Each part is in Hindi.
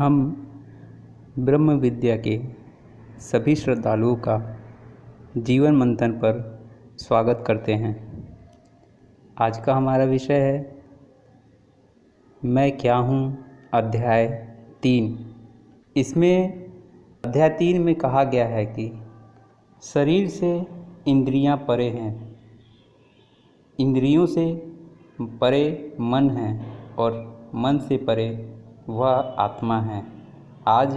हम ब्रह्म विद्या के सभी श्रद्धालुओं का जीवन मंथन पर स्वागत करते हैं। आज का हमारा विषय है मैं क्या हूँ, अध्याय 3। इसमें अध्याय 3 में कहा गया है कि शरीर से इंद्रियां परे हैं, इंद्रियों से परे मन है और मन से परे वह आत्मा है। आज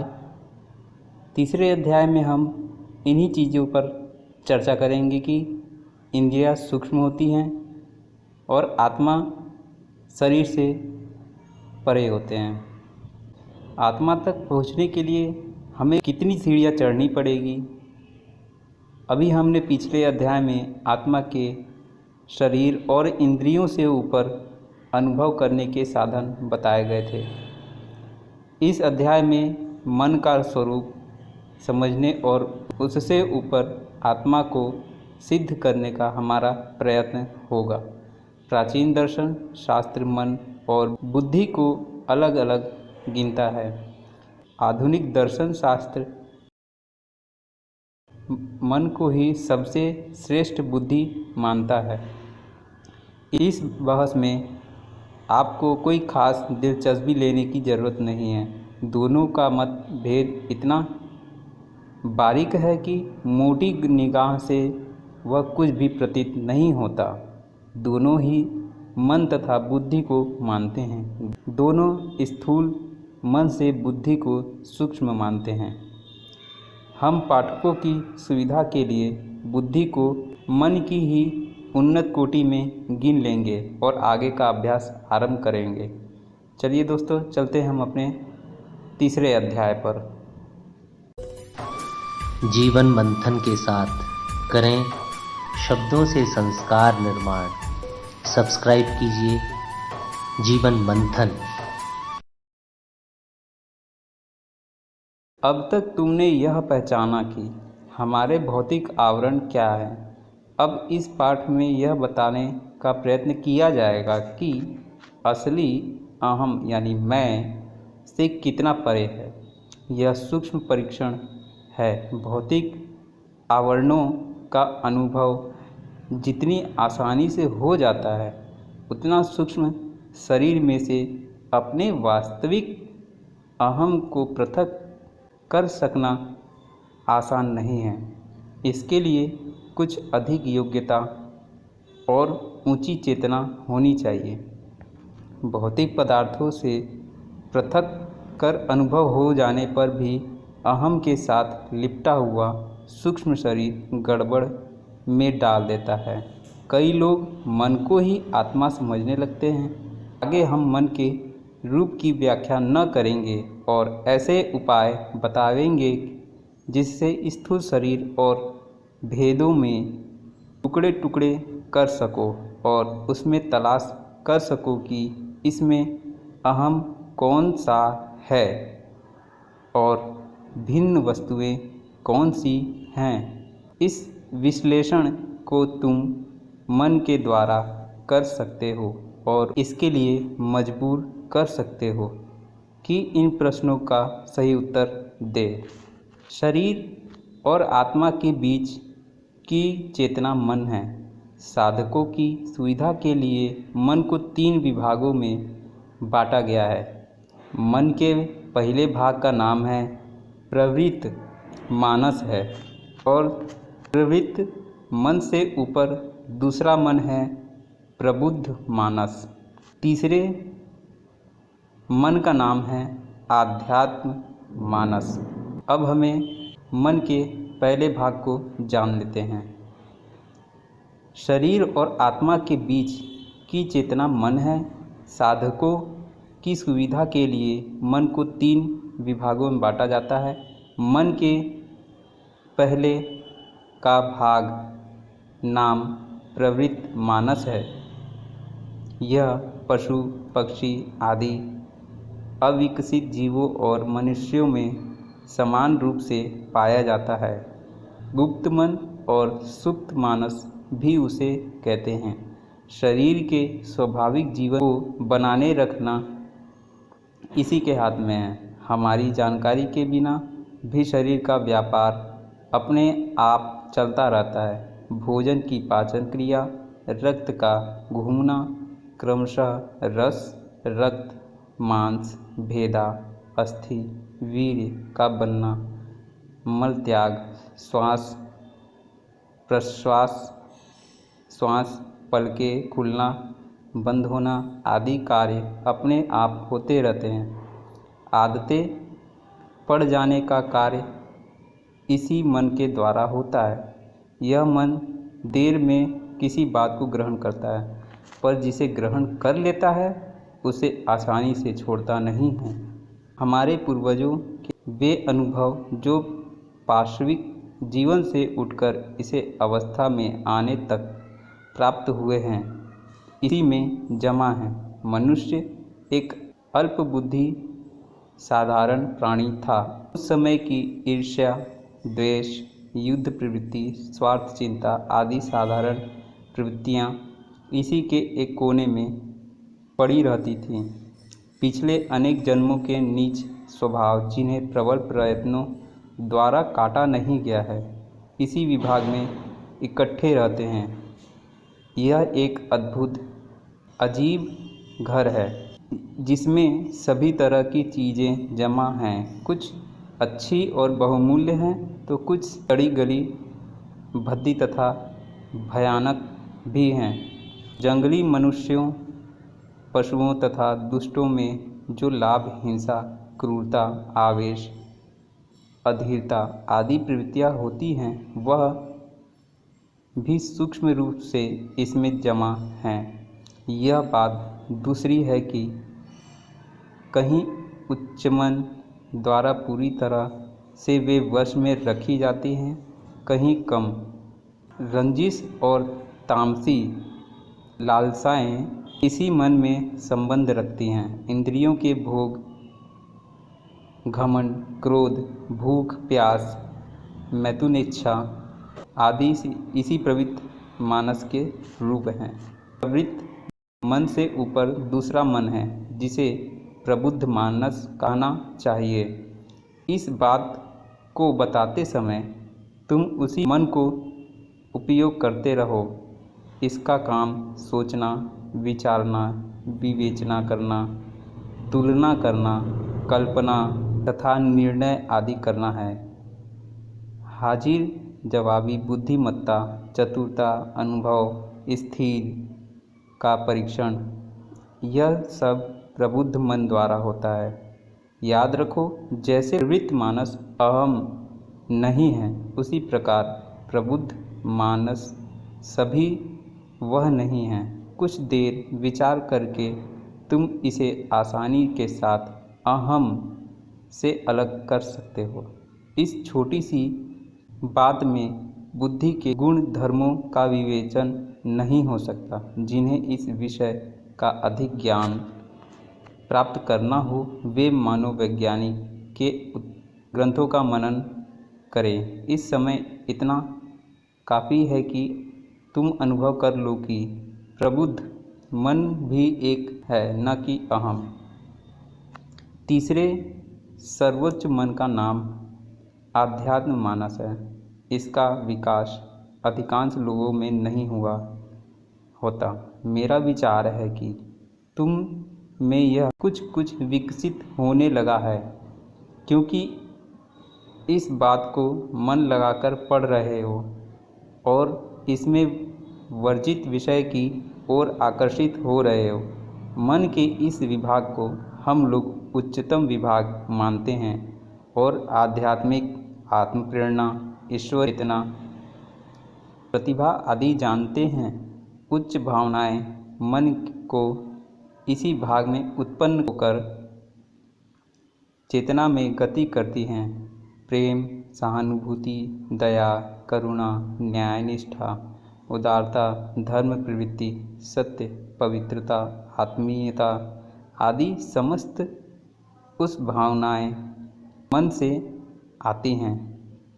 तीसरे अध्याय में हम इन्हीं चीज़ों पर चर्चा करेंगे कि इंद्रियां सूक्ष्म होती हैं और आत्मा शरीर से परे होते हैं। आत्मा तक पहुंचने के लिए हमें कितनी सीढ़ियां चढ़नी पड़ेगी। अभी हमने पिछले अध्याय में आत्मा के शरीर और इंद्रियों से ऊपर अनुभव करने के साधन बताए गए थे। इस अध्याय में मन का स्वरूप समझने और उससे ऊपर आत्मा को सिद्ध करने का हमारा प्रयत्न होगा। प्राचीन दर्शन शास्त्र मन और बुद्धि को अलग अलग गिनता है। आधुनिक दर्शन शास्त्र मन को ही सबसे श्रेष्ठ बुद्धि मानता है। इस बहस में आपको कोई खास दिलचस्पी लेने की ज़रूरत नहीं है। दोनों का मतभेद इतना बारीक है कि मोटी निगाह से वह कुछ भी प्रतीत नहीं होता। दोनों ही मन तथा बुद्धि को मानते हैं। दोनों स्थूल मन से बुद्धि को सूक्ष्म मानते हैं। हम पाठकों की सुविधा के लिए बुद्धि को मन की ही उन्नत कोटि में गिन लेंगे और आगे का अभ्यास आरंभ करेंगे। चलिए दोस्तों, चलते हैं हम अपने तीसरे अध्याय पर। जीवन मंथन के साथ करें शब्दों से संस्कार निर्माण। सब्सक्राइब कीजिए जीवन मंथन। अब तक तुमने यह पहचाना कि हमारे भौतिक आवरण क्या है। अब इस पाठ में यह बताने का प्रयत्न किया जाएगा कि असली अहम यानी मैं से कितना परे है। यह सूक्ष्म परीक्षण है। भौतिक आवरणों का अनुभव जितनी आसानी से हो जाता है, उतना सूक्ष्म शरीर में से अपने वास्तविक अहम को पृथक कर सकना आसान नहीं है। इसके लिए कुछ अधिक योग्यता और ऊंची चेतना होनी चाहिए। भौतिक पदार्थों से पृथक कर अनुभव हो जाने पर भी अहम के साथ लिपटा हुआ सूक्ष्म शरीर गड़बड़ में डाल देता है। कई लोग मन को ही आत्मा समझने लगते हैं। आगे हम मन के रूप की व्याख्या न करेंगे और ऐसे उपाय बताएंगे जिससे स्थूल शरीर और भेदों में टुकड़े टुकड़े कर सको और उसमें तलाश कर सको कि इसमें अहम कौन सा है और भिन्न वस्तुएं कौन सी हैं। इस विश्लेषण को तुम मन के द्वारा कर सकते हो और इसके लिए मजबूर कर सकते हो कि इन प्रश्नों का सही उत्तर दे। शरीर और आत्मा के बीच की चेतना मन है। साधकों की सुविधा के लिए मन को 3 विभागों में बांटा गया है। मन के पहले भाग का नाम है प्रवृत्त मानस है और प्रवृत्त मन से ऊपर दूसरा मन है प्रबुद्ध मानस। तीसरे मन का नाम है आध्यात्म मानस। अब हमें मन के पहले भाग को जान लेते हैं। शरीर और आत्मा के बीच की चेतना मन है। साधकों की सुविधा के लिए मन को 3 विभागों में बांटा जाता है। मन के पहले का भाग नाम प्रवृत्त मानस है। यह पशु पक्षी आदि अविकसित जीवों और मनुष्यों में समान रूप से पाया जाता है। गुप्त मन और सुप्त मानस भी उसे कहते हैं। शरीर के स्वाभाविक जीवन को बनाने रखना इसी के हाथ में है। हमारी जानकारी के बिना भी शरीर का व्यापार अपने आप चलता रहता है। भोजन की पाचन क्रिया, रक्त का घूमना, क्रमशः रस, रक्त, मांस, भेदा, अस्थि, वीर्य का बनना, मल त्याग, श्वास प्रश्वास, श्वास पलकें खुलना बंद होना आदि कार्य अपने आप होते रहते हैं। आदतें पड़ जाने का कार्य इसी मन के द्वारा होता है। यह मन देर में किसी बात को ग्रहण करता है, पर जिसे ग्रहण कर लेता है उसे आसानी से छोड़ता नहीं है। हमारे पूर्वजों के वे अनुभव जो पार्श्विक जीवन से उठकर इसे अवस्था में आने तक प्राप्त हुए हैं, इसी में जमा है। मनुष्य एक अल्प बुद्धि साधारण प्राणी था। उस समय की ईर्ष्या, द्वेष, युद्ध प्रवृत्ति, स्वार्थ चिंता आदि साधारण प्रवृत्तियाँ इसी के एक कोने में पड़ी रहती थीं। पिछले अनेक जन्मों के नीच स्वभाव जिन्हें प्रबल प्रयत्नों द्वारा काटा नहीं गया है, इसी विभाग में इकट्ठे रहते हैं। यह एक अद्भुत अजीब घर है जिसमें सभी तरह की चीज़ें जमा हैं। कुछ अच्छी और बहुमूल्य हैं तो कुछ सड़ी गली, भद्दी तथा भयानक भी हैं। जंगली मनुष्यों, पशुओं तथा दुष्टों में जो लाभ, हिंसा, क्रूरता, आवेश, अधीरता आदि प्रवृत्तियाँ होती हैं, वह भी सूक्ष्म रूप से इसमें जमा हैं। यह बात दूसरी है कि कहीं उच्च मन द्वारा पूरी तरह से वे वश में रखी जाती हैं, कहीं कम। रंजिश और तामसी लालसाएं इसी मन में संबंध रखती हैं। इंद्रियों के भोग, घमंड, क्रोध, भूख, प्यास, मैथुनेच्छा आदि इसी प्रवृत्त मानस के रूप हैं। प्रवृत्त मन से ऊपर दूसरा मन है जिसे प्रबुद्ध मानस कहना चाहिए। इस बात को बताते समय तुम उसी मन को उपयोग करते रहो। इसका काम सोचना, विचारना, विवेचना करना, तुलना करना, कल्पना तथा निर्णय आदि करना है। हाजिर जवाबी बुद्धिमत्ता, चतुरता, अनुभव, स्थिर का परीक्षण, यह सब प्रबुद्ध मन द्वारा होता है। याद रखो, जैसे प्रवृत्त मानस अहम नहीं है, उसी प्रकार प्रबुद्ध मानस सभी वह नहीं है। कुछ देर विचार करके तुम इसे आसानी के साथ अहम से अलग कर सकते हो। इस छोटी सी बात में बुद्धि के गुण धर्मों का विवेचन नहीं हो सकता। जिन्हें इस विषय का अधिक ज्ञान प्राप्त करना हो, वे मनोवैज्ञानिक के ग्रंथों का मनन करें। इस समय इतना काफ़ी है कि तुम अनुभव कर लो कि प्रबुद्ध मन भी एक है, न कि अहम। तीसरे सर्वोच्च मन का नाम आध्यात्म मानस है। इसका विकास अधिकांश लोगों में नहीं हुआ होता। मेरा विचार है कि तुम में यह कुछ कुछ विकसित होने लगा है, क्योंकि इस बात को मन लगाकर पढ़ रहे हो और इसमें वर्जित विषय की ओर आकर्षित हो रहे हो। मन के इस विभाग को हम लोग उच्चतम विभाग मानते हैं और आध्यात्मिक, आत्म प्रेरणा, ईश्वर चेतना, प्रतिभा आदि जानते हैं। उच्च भावनाएं मन को इसी भाग में उत्पन्न होकर चेतना में गति करती हैं। प्रेम, सहानुभूति, दया, करुणा, न्याय, निष्ठा, उदारता, धर्म प्रवृत्ति, सत्य, पवित्रता, आत्मीयता आदि समस्त उस भावनाएं मन से आती हैं।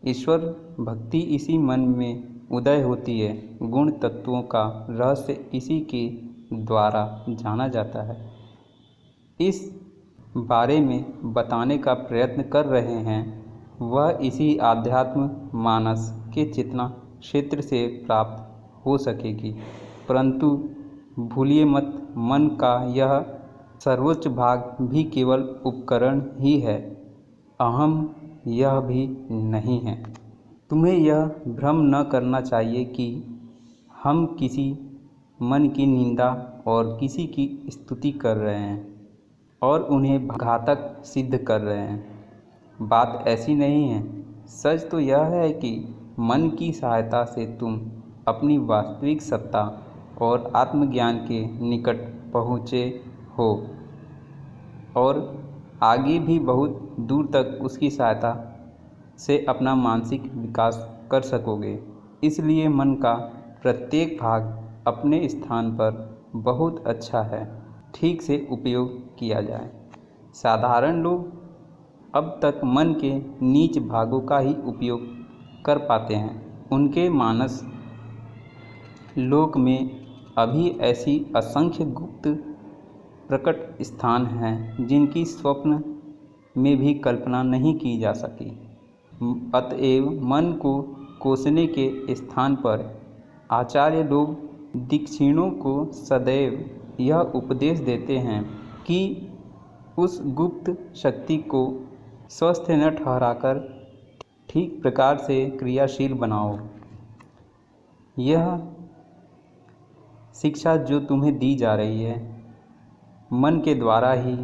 ईश्वर भक्ति इसी मन में उदय होती है। गुण तत्वों का रहस्य इसी के द्वारा जाना जाता है। इस बारे में बताने का प्रयत्न कर रहे हैं वह इसी आध्यात्म मानस के चेतना क्षेत्र से प्राप्त हो सकेगी। परंतु भूलिए मत, मन का यह सर्वोच्च भाग भी केवल उपकरण ही है, अहम यह भी नहीं है। तुम्हें यह भ्रम न करना चाहिए कि हम किसी मन की निंदा और किसी की स्तुति कर रहे हैं और उन्हें घातक सिद्ध कर रहे हैं। बात ऐसी नहीं है। सच तो यह है कि मन की सहायता से तुम अपनी वास्तविक सत्ता और आत्मज्ञान के निकट पहुँचे हो और आगे भी बहुत दूर तक उसकी सहायता से अपना मानसिक विकास कर सकोगे। इसलिए मन का प्रत्येक भाग अपने स्थान पर बहुत अच्छा है, ठीक से उपयोग किया जाए। साधारण लोग अब तक मन के नीच भागों का ही उपयोग कर पाते हैं। उनके मानस लोक में अभी ऐसी असंख्य गुप्त प्रकट स्थान हैं जिनकी स्वप्न में भी कल्पना नहीं की जा सकी। अतएव मन को कोसने के स्थान पर आचार्य लोग दीक्षिणों को सदैव यह उपदेश देते हैं कि उस गुप्त शक्ति को स्वस्थ न ठहराकर ठीक प्रकार से क्रियाशील बनाओ। यह शिक्षा जो तुम्हें दी जा रही है मन के द्वारा ही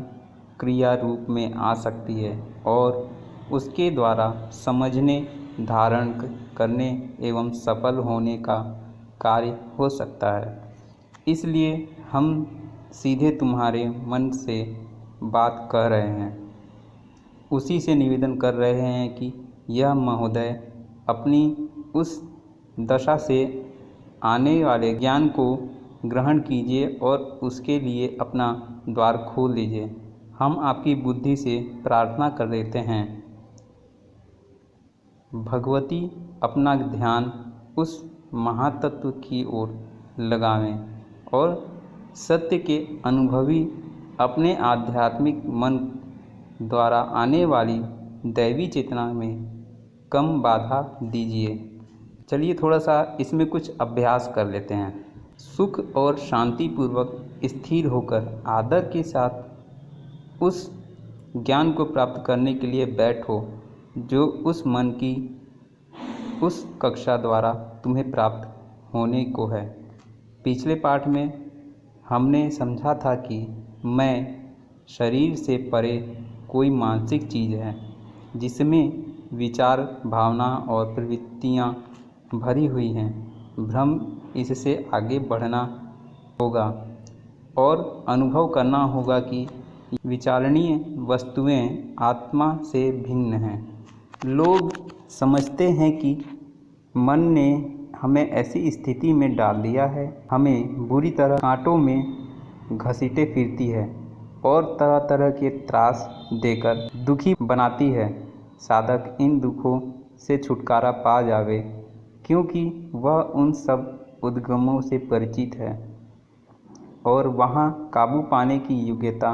क्रिया रूप में आ सकती है और उसके द्वारा समझने, धारण करने एवं सफल होने का कार्य हो सकता है। इसलिए हम सीधे तुम्हारे मन से बात कह रहे हैं, उसी से निवेदन कर रहे हैं कि यह महोदय अपनी उस दशा से आने वाले ज्ञान को ग्रहण कीजिए और उसके लिए अपना द्वार खोल दीजिए। हम आपकी बुद्धि से प्रार्थना कर देते हैं, भगवती अपना ध्यान उस महातत्व की ओर लगावें और सत्य के अनुभवी अपने आध्यात्मिक मन द्वारा आने वाली दैवी चेतना में कम बाधा दीजिए। चलिए थोड़ा सा इसमें कुछ अभ्यास कर लेते हैं। सुख और शांतिपूर्वक स्थिर होकर आदर के साथ उस ज्ञान को प्राप्त करने के लिए बैठो जो उस मन की उस कक्षा द्वारा तुम्हें प्राप्त होने को है। पिछले पाठ में हमने समझा था कि मैं शरीर से परे कोई मानसिक चीज़ है जिसमें विचार, भावना और प्रवृत्तियाँ भरी हुई हैं। भ्रम इससे आगे बढ़ना होगा और अनुभव करना होगा कि विचारणीय वस्तुएं आत्मा से भिन्न हैं। लोग समझते हैं कि मन ने हमें ऐसी स्थिति में डाल दिया है, हमें बुरी तरह कांटों में घसीटे फिरती है और तरह तरह के त्रास देकर दुखी बनाती है। साधक इन दुखों से छुटकारा पा जावे क्योंकि वह उन सब उद्गमों से परिचित है और वहाँ काबू पाने की योग्यता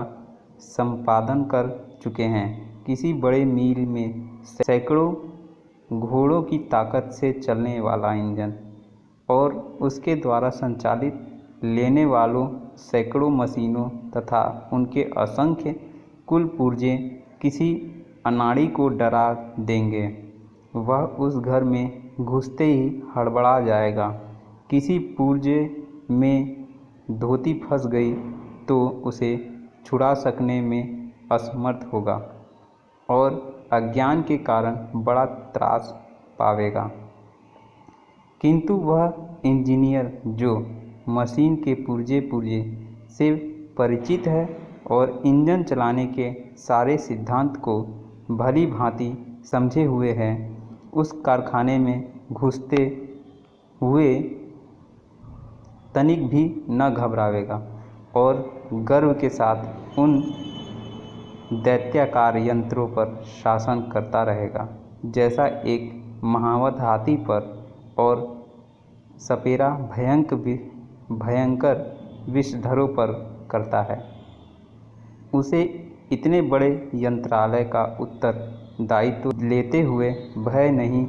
संपादन कर चुके हैं। किसी बड़े मील में सैकड़ों घोड़ों की ताकत से चलने वाला इंजन और उसके द्वारा संचालित लेने वालों सैकड़ों मशीनों तथा उनके असंख्य कुल पुर्जे किसी अनाड़ी को डरा देंगे। वह उस घर में घुसते ही हड़बड़ा जाएगा। किसी पुर्जे में धोती फंस गई तो उसे छुड़ा सकने में असमर्थ होगा और अज्ञान के कारण बड़ा त्रास पावेगा। किंतु वह इंजीनियर जो मशीन के पुर्जे से परिचित है और इंजन चलाने के सारे सिद्धांत को भली भांति समझे हुए है, उस कारखाने में घुसते हुए तनिक भी न घबरावेगा और गर्व के साथ उन दैत्याकार यंत्रों पर शासन करता रहेगा जैसा एक महावत हाथी पर और सपेरा भयंकर विषधरों पर करता है। उसे इतने बड़े यंत्रालय का उत्तरदायित्व लेते हुए भय नहीं,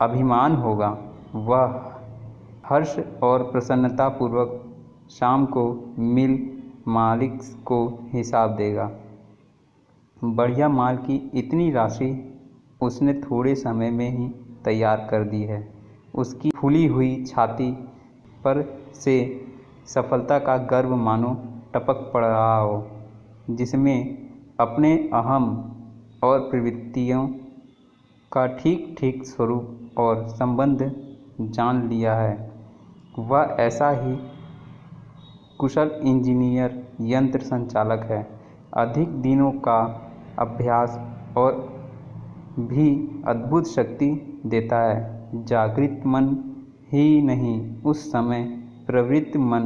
अभिमान होगा। वह हर्ष और प्रसन्नतापूर्वक शाम को मिल मालिक को हिसाब देगा। बढ़िया माल की इतनी राशि उसने थोड़े समय में ही तैयार कर दी है। उसकी फूली हुई छाती पर से सफलता का गर्व मानो टपक पड़ रहा हो, जिसमें अपने अहम और प्रवृत्तियों का ठीक ठीक स्वरूप और संबंध जान लिया है। वह ऐसा ही कुशल इंजीनियर, यंत्र संचालक है। अधिक दिनों का अभ्यास और भी अद्भुत शक्ति देता है। जागृत मन ही नहीं, उस समय प्रवृत्त मन,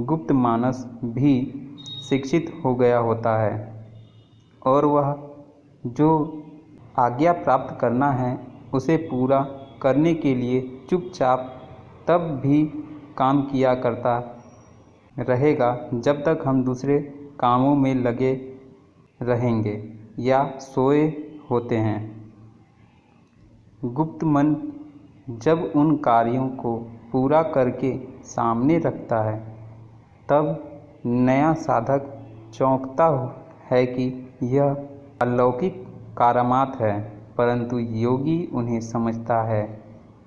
गुप्त मानस भी शिक्षित हो गया होता है और वह जो आज्ञा प्राप्त करना है उसे पूरा करने के लिए चुपचाप तब भी काम किया करता रहेगा जब तक हम दूसरे कामों में लगे रहेंगे या सोए होते हैं। गुप्त मन जब उन कार्यों को पूरा करके सामने रखता है तब नया साधक चौंकता है कि यह अलौकिक करामात है, परंतु योगी उन्हें समझता है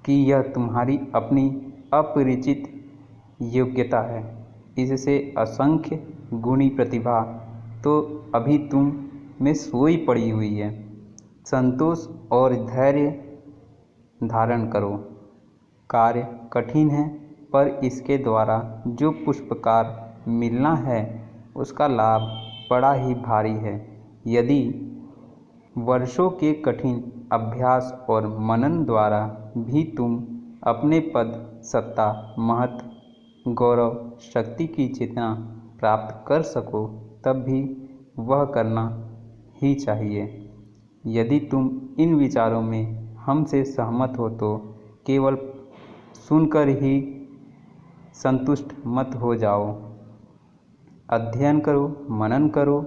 कि यह तुम्हारी अपनी अपरिचित योग्यता है। इससे असंख्य गुणी प्रतिभा तो अभी तुम में सोई पड़ी हुई है। संतोष और धैर्य धारण करो। कार्य कठिन है, पर इसके द्वारा जो पुष्पकार मिलना है उसका लाभ बड़ा ही भारी है। यदि वर्षों के कठिन अभ्यास और मनन द्वारा भी तुम अपने पद, सत्ता, महत्व, गौरव, शक्ति की चेतना प्राप्त कर सको, तब भी वह करना ही चाहिए। यदि तुम इन विचारों में हमसे सहमत हो तो केवल सुनकर ही संतुष्ट मत हो जाओ। अध्ययन करो, मनन करो,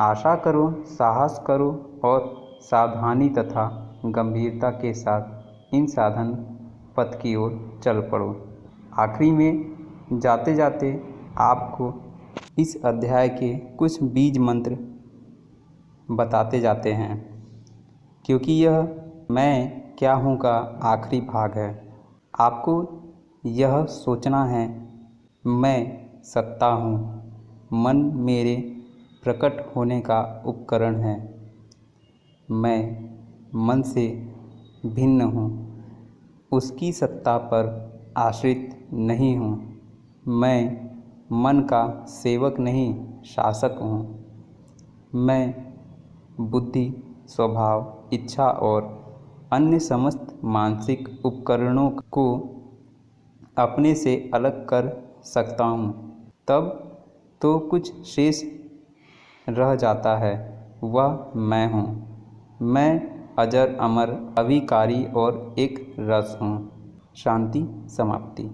आशा करो, साहस करो और सावधानी तथा गंभीरता के साथ इन साधन पथ की ओर चल पड़ो। आखिरी में जाते जाते आपको इस अध्याय के कुछ बीज मंत्र बताते जाते हैं, क्योंकि यह मैं क्या हूँ का आखिरी भाग है। आपको यह सोचना है, मैं सत्ता हूँ, मन मेरे प्रकट होने का उपकरण है, मैं मन से भिन्न हूँ, उसकी सत्ता पर आश्रित नहीं हूँ, मैं मन का सेवक नहीं शासक हूँ, मैं बुद्धि, स्वभाव, इच्छा और अन्य समस्त मानसिक उपकरणों को अपने से अलग कर सकता हूँ। तब तो कुछ शेष रह जाता है, वह मैं हूँ। मैं अजर, अमर, अविकारी और एक रस हूँ। शांति समाप्ति।